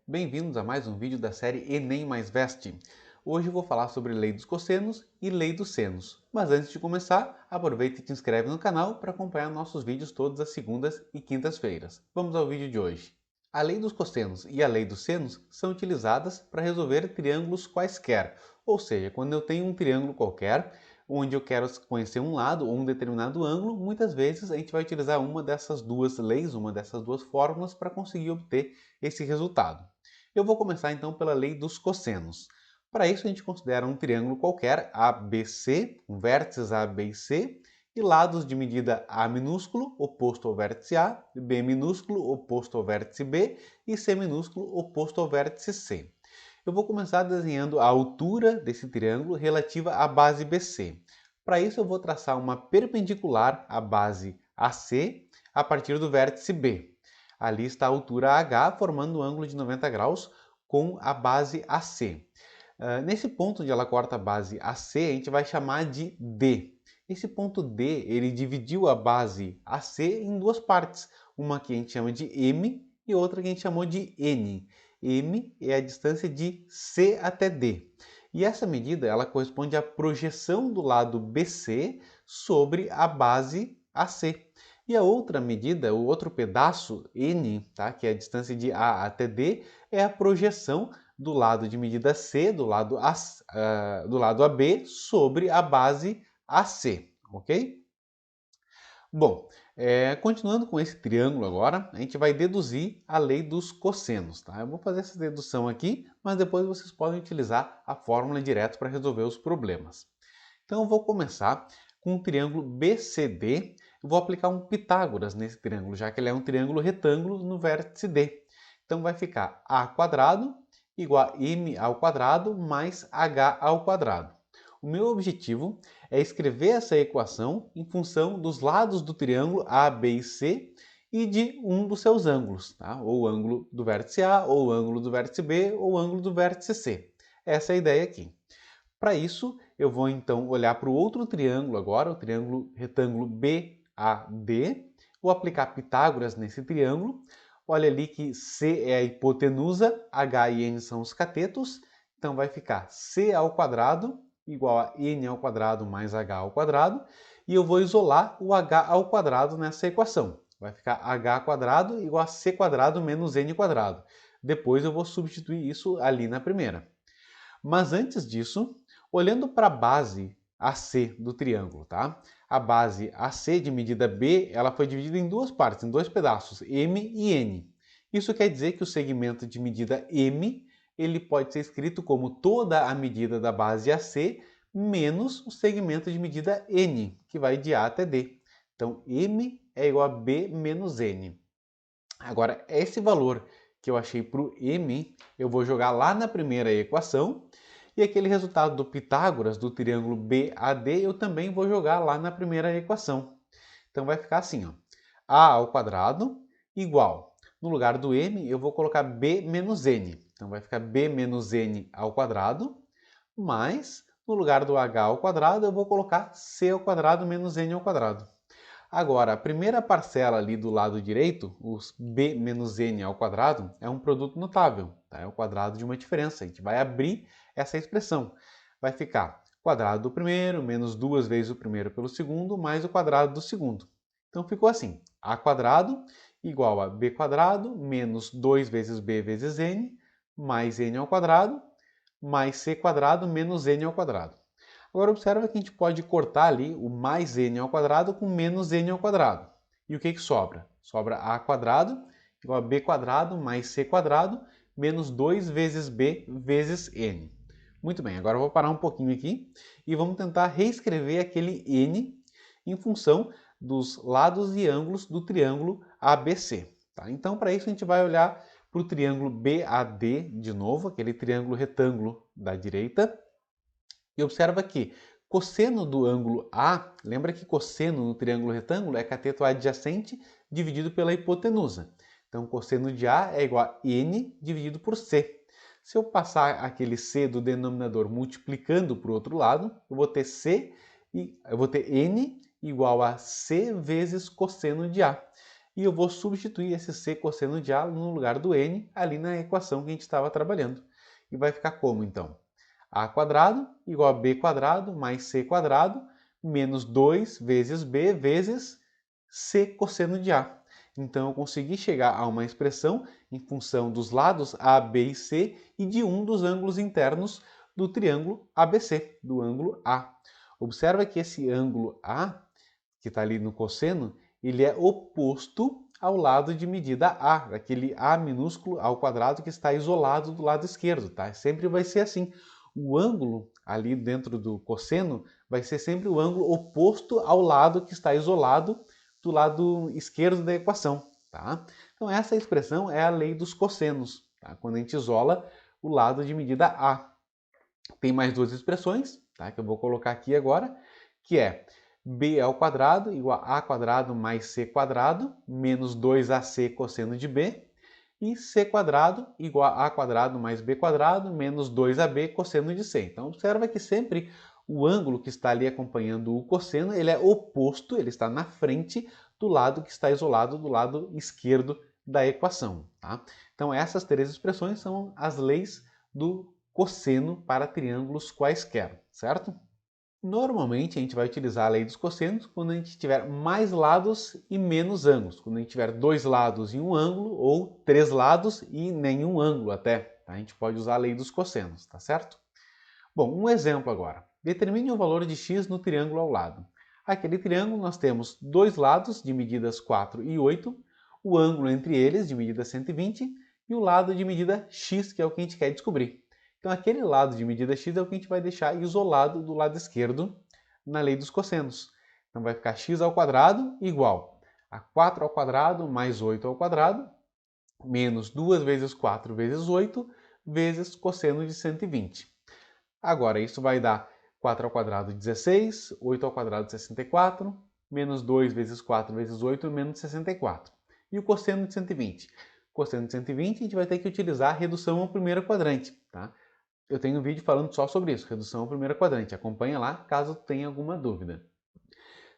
Bem-vindos a mais um vídeo da série Enem mais Veste. Hoje eu vou falar sobre lei dos cossenos e lei dos senos. Mas antes de começar, aproveita e te inscreve no canal para acompanhar nossos vídeos todas as segundas e quintas-feiras. Vamos ao vídeo de hoje. A lei dos cossenos e a lei dos senos são utilizadas para resolver triângulos quaisquer, ou seja, quando eu tenho um triângulo qualquer, onde eu quero conhecer um lado ou um determinado ângulo, muitas vezes a gente vai utilizar uma dessas duas leis, uma dessas duas fórmulas para conseguir obter esse resultado. Eu vou começar então pela lei dos cossenos. Para isso a gente considera um triângulo qualquer ABC, com vértices A, B e C, e lados de medida A minúsculo, oposto ao vértice A, B minúsculo, oposto ao vértice B, e C minúsculo, oposto ao vértice C. Eu vou começar desenhando a altura desse triângulo relativa à base BC. Para isso eu vou traçar uma perpendicular à base AC a partir do vértice B. Ali está a altura H formando um ângulo de 90 graus com a base AC. Nesse ponto onde ela corta a base AC, a gente vai chamar de D. Esse ponto D, ele dividiu a base AC em duas partes. Uma que a gente chama de M e outra que a gente chamou de N. M é a distância de C até D. E essa medida ela corresponde à projeção do lado BC sobre a base AC. E a outra medida, o outro pedaço, N, tá? Que é a distância de A até D, é a projeção do lado de medida C, do lado AB, sobre a base AC, ok? Bom, continuando com esse triângulo agora, a gente vai deduzir a lei dos cossenos, tá? Eu vou fazer essa dedução aqui, mas depois vocês podem utilizar a fórmula direto para resolver os problemas. Então eu vou começar com um triângulo BCD, eu vou aplicar um Pitágoras nesse triângulo, já que ele é um triângulo retângulo no vértice D. Então vai ficar A quadrado igual a M ao quadrado mais H ao quadrado. O meu objetivo é escrever essa equação em função dos lados do triângulo A, B e C e de um dos seus ângulos, tá? Ou o ângulo do vértice A, ou o ângulo do vértice B, ou o ângulo do vértice C. Essa é a ideia aqui. Para isso, eu vou então olhar para o outro triângulo agora, o triângulo retângulo BAD. Vou aplicar Pitágoras nesse triângulo. Olha ali que C é a hipotenusa, H e N são os catetos. Então vai ficar C ao quadrado igual a N ao quadrado mais H ao quadrado. E eu vou isolar o H ao quadrado nessa equação. Vai ficar H quadrado igual a C quadrado menos N quadrado. Depois eu vou substituir isso ali na primeira. Mas antes disso, olhando para a base AC do triângulo, tá? A base AC de medida B, ela foi dividida em duas partes, em dois pedaços, M e N. Isso quer dizer que o segmento de medida M, ele pode ser escrito como toda a medida da base AC menos o segmento de medida N, que vai de A até D. Então, M é igual a B menos N. Agora, esse valor que eu achei para o M, eu vou jogar lá na primeira equação, e aquele resultado do Pitágoras, do triângulo BAD, eu também vou jogar lá na primeira equação. Então vai ficar assim, ó, A ao quadrado igual, no lugar do M, eu vou colocar B menos N. Então vai ficar B menos N ao quadrado, mais, no lugar do H ao quadrado, eu vou colocar C ao quadrado menos N ao quadrado. Agora, a primeira parcela ali do lado direito, os b menos n ao quadrado, é um produto notável, tá? É o quadrado de uma diferença. A gente vai abrir essa expressão. Vai ficar quadrado do primeiro menos duas vezes o primeiro pelo segundo mais o quadrado do segundo. Então ficou assim, a quadrado igual a b quadrado menos 2 vezes b vezes n mais n ao quadrado mais c quadrado menos n ao quadrado. Agora observa que a gente pode cortar ali o mais n ao quadrado com menos n ao quadrado. E o que que sobra? Sobra a quadrado igual a b quadrado mais c quadrado menos 2 vezes b vezes n. Muito bem, agora eu vou parar um pouquinho aqui e vamos tentar reescrever aquele n em função dos lados e ângulos do triângulo ABC. Tá? Então, para isso, a gente vai olhar para o triângulo BAD de novo, aquele triângulo retângulo da direita, e observa que cosseno do ângulo A, lembra que cosseno no triângulo retângulo é cateto adjacente dividido pela hipotenusa. Então, cosseno de A é igual a N dividido por C. Se eu passar aquele C do denominador multiplicando para o outro lado, eu vou ter N igual a C vezes cosseno de A. e eu vou substituir esse c cosseno de A no lugar do n, ali na equação que a gente estava trabalhando. E vai ficar como, então? A quadrado igual a b quadrado mais c quadrado menos 2 vezes b vezes c cosseno de A. Então, eu consegui chegar a uma expressão em função dos lados A, B e C e de um dos ângulos internos do triângulo ABC, do ângulo A. Observa que esse ângulo A, que está ali no cosseno, ele é oposto ao lado de medida A, aquele A minúsculo ao quadrado que está isolado do lado esquerdo, tá? Sempre vai ser assim. O ângulo ali dentro do cosseno vai ser sempre o ângulo oposto ao lado que está isolado do lado esquerdo da equação, tá? Então essa expressão é a lei dos cossenos, tá? Quando a gente isola o lado de medida A. Tem mais duas expressões, tá? Que eu vou colocar aqui agora, que é b ao quadrado igual a quadrado mais c quadrado menos 2ac cosseno de b, e c quadrado igual a quadrado mais b quadrado menos 2ab cosseno de c. Então observa que sempre o ângulo que está ali acompanhando o cosseno, ele é oposto, ele está na frente do lado que está isolado do lado esquerdo da equação, tá? Então essas três expressões são as leis do cosseno para triângulos quaisquer, certo? Normalmente a gente vai utilizar a lei dos cossenos quando a gente tiver mais lados e menos ângulos. Quando a gente tiver 2 lados e um ângulo ou 3 lados e nenhum ângulo até. Tá? A gente pode usar a lei dos cossenos, tá certo? Bom, um exemplo agora. Determine o valor de x no triângulo ao lado. Aquele triângulo nós temos 2 lados de medidas 4 e 8, o ângulo entre eles de medida 120 e o lado de medida x, que é o que a gente quer descobrir. Então, aquele lado de medida x é o que a gente vai deixar isolado do lado esquerdo na lei dos cossenos. Então, vai ficar x ao quadrado igual a 4 ao quadrado mais 8 ao quadrado, menos 2 vezes 4 vezes 8, vezes cosseno de 120. Agora, isso vai dar 4 ao quadrado 16, 8 ao quadrado 64, menos 2 vezes 4 vezes 8, menos 64. E o cosseno de 120? Cosseno de 120, a gente vai ter que utilizar a redução ao primeiro quadrante, tá? Eu tenho um vídeo falando só sobre isso, redução ao primeiro quadrante. Acompanha lá, caso tenha alguma dúvida.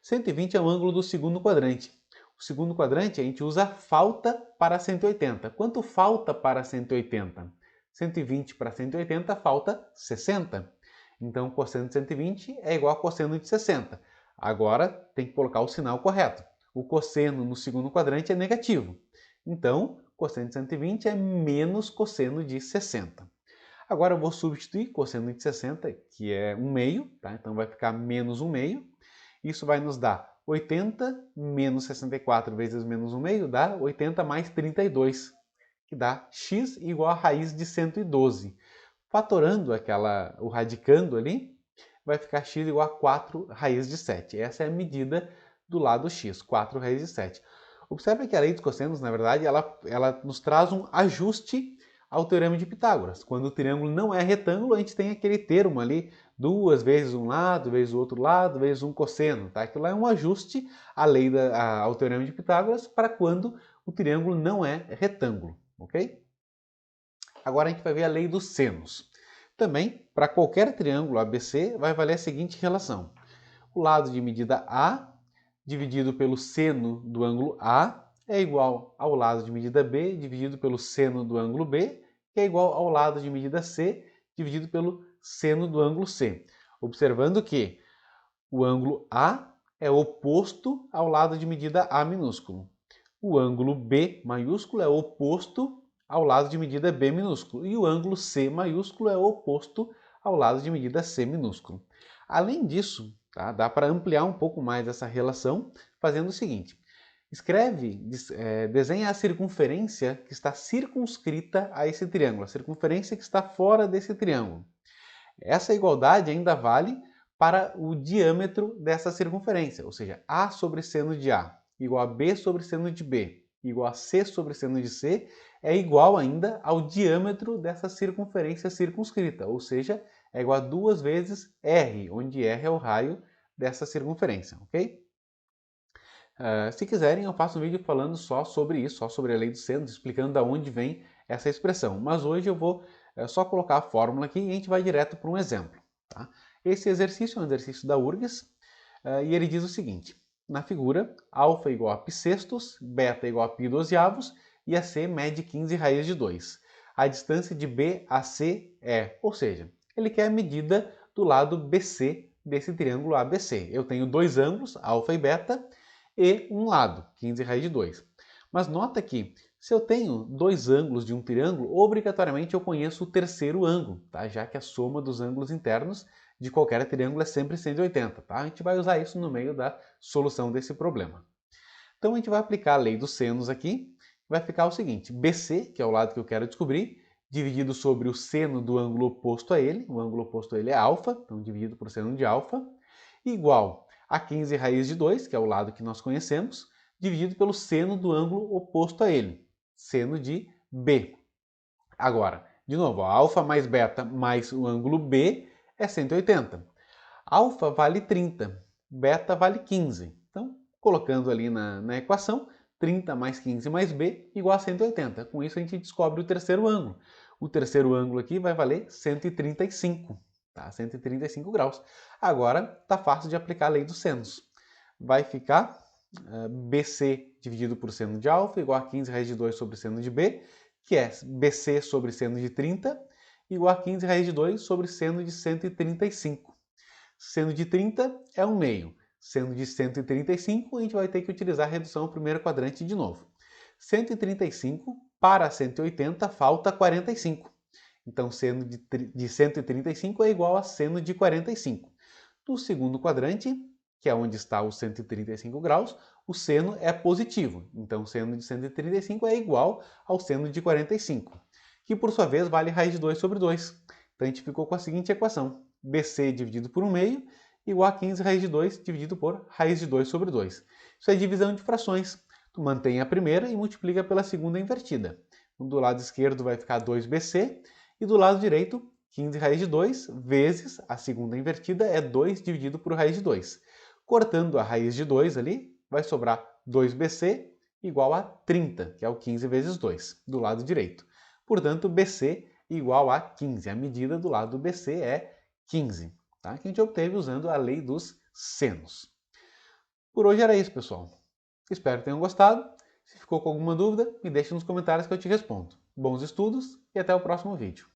120 é o ângulo do segundo quadrante. O segundo quadrante a gente usa falta para 180. Quanto falta para 180? 120 para 180 falta 60. Então, cosseno de 120 é igual a cosseno de 60. Agora, tem que colocar o sinal correto. O cosseno no segundo quadrante é negativo. Então, cosseno de 120 é menos cosseno de 60. Agora eu vou substituir cosseno de 60, que é 1 meio, tá? Então vai ficar menos 1 meio. Isso vai nos dar 80 menos 64 vezes menos 1 meio, dá 80 mais 32, que dá x igual a raiz de 112. Fatorando o radicando ali, vai ficar x igual a 4 raiz de 7. Essa é a medida do lado x, 4 raiz de 7. Observe que a lei dos cossenos, na verdade, ela nos traz um ajuste ao teorema de Pitágoras. Quando o triângulo não é retângulo, a gente tem aquele termo ali, 2 vezes um lado, vezes o outro lado, vezes um cosseno. Tá? Aquilo é um ajuste à lei ao teorema de Pitágoras para quando o triângulo não é retângulo. Ok? Agora a gente vai ver a lei dos senos. Também, para qualquer triângulo ABC, vai valer a seguinte relação. O lado de medida A dividido pelo seno do ângulo A é igual ao lado de medida B dividido pelo seno do ângulo B, que é igual ao lado de medida C dividido pelo seno do ângulo C. Observando que o ângulo A é oposto ao lado de medida A minúsculo. O ângulo B maiúsculo é oposto ao lado de medida B minúsculo. E o ângulo C maiúsculo é oposto ao lado de medida C minúsculo. Além disso, tá, dá para ampliar um pouco mais essa relação fazendo o seguinte. Desenha a circunferência que está circunscrita a esse triângulo, a circunferência que está fora desse triângulo. Essa igualdade ainda vale para o diâmetro dessa circunferência, ou seja, A sobre seno de A igual a B sobre seno de B igual a C sobre seno de C é igual ainda ao diâmetro dessa circunferência circunscrita, ou seja, é igual a 2 vezes R, onde R é o raio dessa circunferência, ok? Se quiserem, eu faço um vídeo falando só sobre isso, só sobre a lei dos senos, explicando de onde vem essa expressão. Mas hoje eu vou só colocar a fórmula aqui e a gente vai direto para um exemplo. Tá? Esse exercício é um exercício da URGS e ele diz o seguinte. na figura, alfa igual a π sextos, beta igual a π dozeavos e AC mede 15 raiz de 2. A distância de B a C é, ou seja, ele quer a medida do lado BC desse triângulo ABC. Eu tenho dois ângulos, alfa e beta, e um lado, 15 raiz de 2. Mas nota que, se eu tenho dois ângulos de um triângulo, obrigatoriamente eu conheço o terceiro ângulo, tá? Já que a soma dos ângulos internos de qualquer triângulo é sempre 180. Tá? A gente vai usar isso no meio da solução desse problema. Então a gente vai aplicar a lei dos senos aqui, vai ficar o seguinte, BC, que é o lado que eu quero descobrir, dividido sobre o seno do ângulo oposto a ele, o ângulo oposto a ele é alfa, então dividido por seno de alfa, igual a 15 raiz de 2, que é o lado que nós conhecemos, dividido pelo seno do ângulo oposto a ele, seno de B. Agora, de novo, alfa mais beta mais o ângulo B é 180. Alfa vale 30, beta vale 15. Então, colocando ali na equação, 30 mais 15 mais B igual a 180. Com isso, a gente descobre o terceiro ângulo. O terceiro ângulo aqui vai valer 135, tá? 135 graus. Agora, está fácil de aplicar a lei dos senos. Vai ficar BC dividido por seno de alfa igual a 15 raiz de 2 sobre seno de B, que é BC sobre seno de 30 igual a 15 raiz de 2 sobre seno de 135. Seno de 30 é 1 meio. Seno de 135, a gente vai ter que utilizar a redução ao primeiro quadrante de novo. 135 para 180 falta 45. Então, seno de 135 é igual a seno de 45. No segundo quadrante, que é onde está os 135 graus, o seno é positivo. Então, seno de 135 é igual ao seno de 45, que por sua vez vale raiz de 2 sobre 2. Então, a gente ficou com a seguinte equação. BC dividido por 1 meio igual a 15 raiz de 2 dividido por raiz de 2 sobre 2. Isso é divisão de frações. Tu mantém a primeira e multiplica pela segunda invertida. Então, do lado esquerdo vai ficar 2BC e do lado direito 15 raiz de 2 vezes a segunda invertida é 2 dividido por raiz de 2. Cortando a raiz de 2 ali, vai sobrar 2BC igual a 30, que é o 15 vezes 2, do lado direito. Portanto, BC igual a 15. A medida do lado BC é 15, tá? Que a gente obteve usando a lei dos senos. Por hoje era isso, pessoal. Espero que tenham gostado. Se ficou com alguma dúvida, me deixe nos comentários que eu te respondo. Bons estudos e até o próximo vídeo.